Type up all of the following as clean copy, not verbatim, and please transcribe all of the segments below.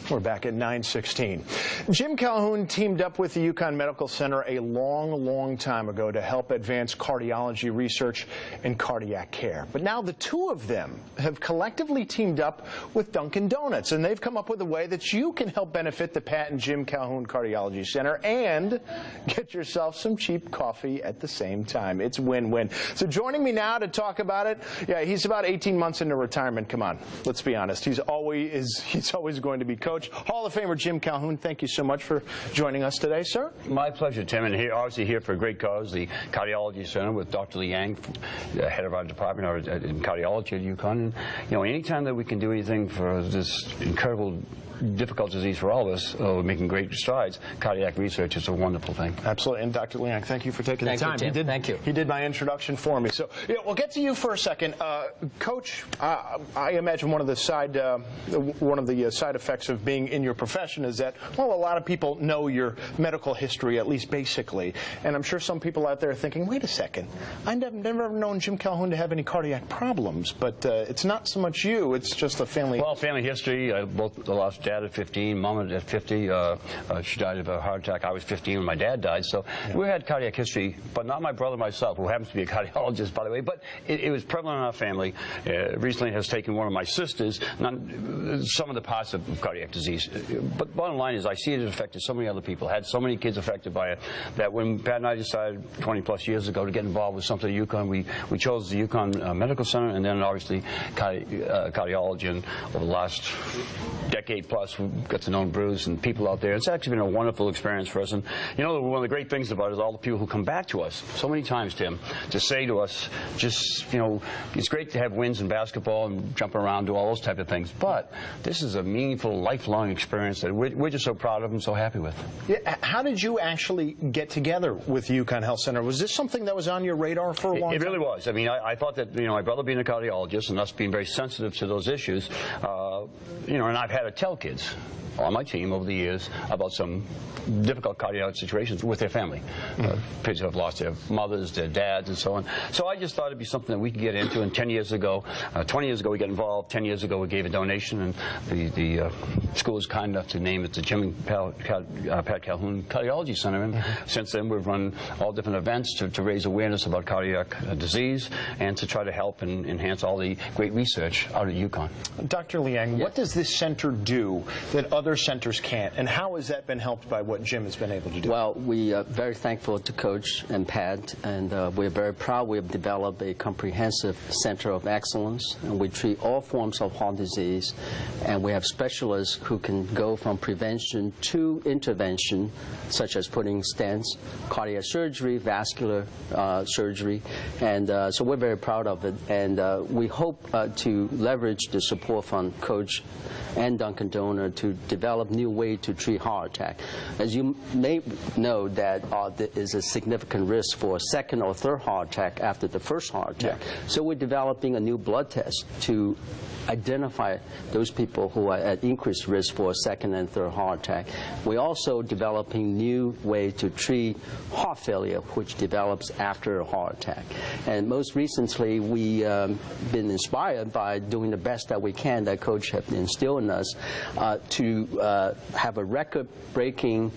We're back at 9:16. Jim Calhoun teamed up with the UCONN Medical Center a long time ago to help advance cardiology research and cardiac care. But now the two of them have collectively teamed up with Dunkin' Donuts, and they've come up with a way that you can help benefit the Pat and Jim Calhoun Cardiology Center and get yourself some cheap coffee at the same time. It's win-win. So joining me now to talk about it, yeah, he's about 18 months into retirement. Come on, let's be honest. He's always going to be coach. Hall of Famer Jim Calhoun, thank you so much for joining us today, sir. My pleasure, Tim, and obviously here for a great cause, the Cardiology Center with Dr. Liang, the head of our department in cardiology at UConn. And, you know, anytime that we can do anything for this incredible difficult disease for all of us, making great strides, cardiac research is a wonderful thing. Absolutely. And Dr. Liang, thank you for taking the time. Thank you. He did my introduction for me. So yeah, we'll get to you for a second. Coach, I imagine one of the side effects of being in your profession is that, well, a lot of people know your medical history, at least basically. And I'm sure some people out there are thinking, wait a second, I've never known Jim Calhoun to have any cardiac problems, but it's not so much you, it's just a family. Well, family history, both lost dad at 15, mom at 50. She died of a heart attack. I was 15 when my dad died. So we had cardiac history, but not my brother myself, who happens to be a cardiologist, by the way. But it was prevalent in our family. Recently has taken one of my sisters, some of the parts of cardiac disease. But bottom line is I see it affected so many other people, had so many kids affected by it, that when Pat and I decided 20-plus years ago to get involved with something at UConn, we chose the UConn Medical Center, and then obviously cardiology. And over the last decade-plus, we've got to know Bruce and people out there. It's actually been a wonderful experience for us. And, you know, one of the great things about it is all the people who come back to us so many times, Tim, to say to us, just, you know, it's great to have wins in basketball and jump around, do all those type of things, but this is a meaningful, lifelong experience that we're just so proud of and so happy with. Yeah, how did you actually get together with UConn Health Center? Was this something that was on your radar for a long time? It really was. I mean, I thought that, you know, my brother being a cardiologist and us being very sensitive to those issues, you know, and I've had to tell kids on my team over the years about some difficult cardiac situations with their family. Kids who have lost their mothers, their dads, and so on. So I just thought it'd be something that we could get into. And 10 years ago, 20 years ago, we got involved. 10 years ago, we gave a donation, and the school was kind enough to name it the Jim Pat Calhoun Cardiology Center. And since then, we've run all different events to raise awareness about cardiac disease and to try to help and enhance all the great research out at UConn. Dr. Liang, what does this center do that other centers can't, and how has that been helped by what Jim has been able to do? Well, we are very thankful to Coach and Pat, and we're very proud we have developed a comprehensive center of excellence, and we treat all forms of heart disease, and we have specialists who can go from prevention to intervention, such as putting stents, cardiac surgery, vascular surgery, and so we're very proud of it, and we hope to leverage the support from Coach and Dunkin' Donuts to develop new ways to treat heart attack. As you may know, that there is a significant risk for a second or third heart attack after the first heart attack. Yeah. So we're developing a new blood test to identify those people who are at increased risk for a second and third heart attack. We're also developing new ways to treat heart failure, which develops after a heart attack. And most recently, we've been inspired by doing the best that we can, that Coach has instilled in us, to have a record-breaking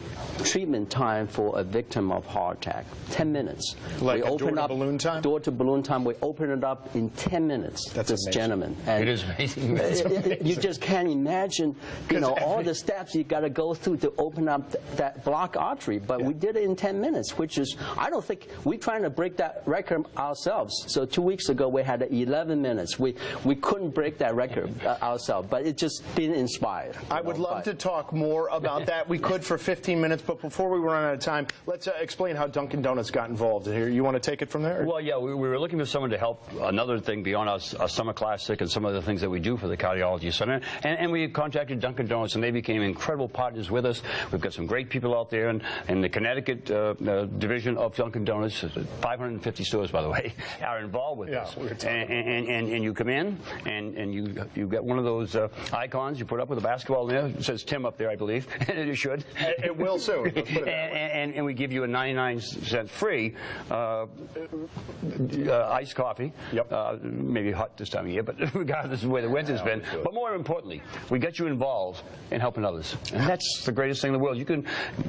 treatment time for a victim of heart attack, 10 minutes. Like door-to-balloon time? Door-to-balloon time. We open it up in 10 minutes, That's this amazing. Gentleman. And it is amazing. You just can't imagine, you know, all the steps you got to go through to open up that blocked artery. But we did it in 10 minutes, which is, I don't think, we're trying to break that record ourselves. So 2 weeks ago, we had 11 minutes. We couldn't break that record ourselves, but it's just been inspired. I would love to talk more about that. We could for 15 minutes, but before we run out of time, let's explain how Dunkin' Donuts got involved here. You want to take it from there? Well, yeah, we were looking for someone to help another thing beyond our Summer Classic and some of the things that we do for the Cardiology Center. And we contacted Dunkin' Donuts, and they became incredible partners with us. We've got some great people out there, and the Connecticut division of Dunkin' Donuts, 550 stores, by the way, are involved with this. And you come in, and you get one of those icons you put up with a basketball there, It says Tim up there, I believe, and it should. It will soon. Let's put it that way. And we give you a 99-cent free iced coffee. Yep. Maybe hot this time of year, but regardless of where the winter's been. But more importantly, we get you involved in helping others. And that's the greatest thing in the world. You can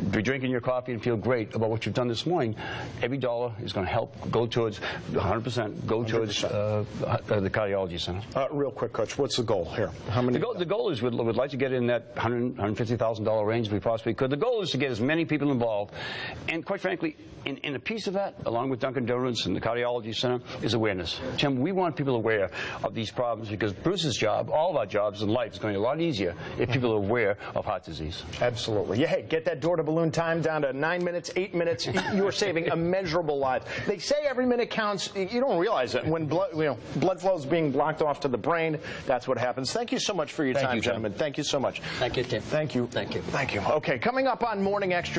be drinking your coffee and feel great about what you've done this morning. Every dollar is going to help go towards 100% go towards the cardiology center. Real quick, Coach, what's the goal here? How many? The goal is we'd like to get in that $150,000 range if we possibly could. The goal is to get as many people involved. And quite frankly, in a piece of that, along with Dunkin Donuts and the cardiology center, is awareness. Tim, we want people aware of these problems because Bruce's job, all of our jobs in life, is going to be a lot easier if people are aware of heart disease. Absolutely. Yeah, hey, get that door-to-balloon time down to 9 minutes, 8 minutes. You are saving immeasurable lives. They say every minute counts. You don't realize it. When blood flow is being blocked off to the brain, that's what happens. Thank you so much for your time, gentlemen. Thank you so much. Thank you, Tim. Thank you. Thank you. Thank you. Okay, coming up on Morning Extra.